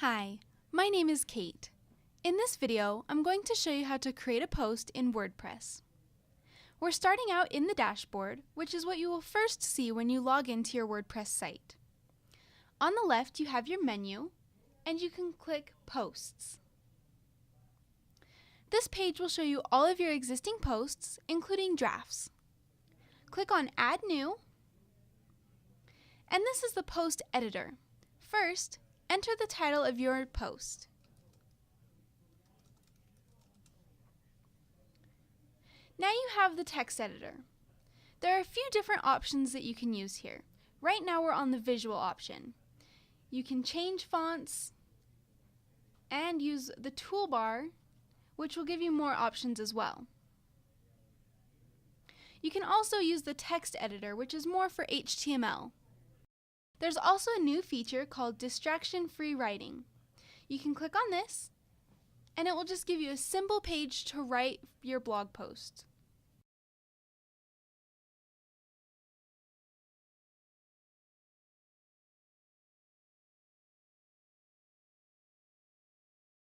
Hi, my name is Kate. In this video, I'm going to show you how to create a post in WordPress. We're starting out in the dashboard, which is what you will first see when you log into your WordPress site. On the left, you have your menu, and you can click Posts. This page will show you all of your existing posts, including drafts. Click on Add New, and this is the post editor. First, enter the title of your post. Now you have the text editor. There are a few different options that you can use here. Right now we're on the visual option. You can change fonts and use the toolbar, which will give you more options as well. You can also use the text editor, which is more for HTML. There's also a new feature called distraction-free writing. You can click on this, and it will just give you a simple page to write your blog post.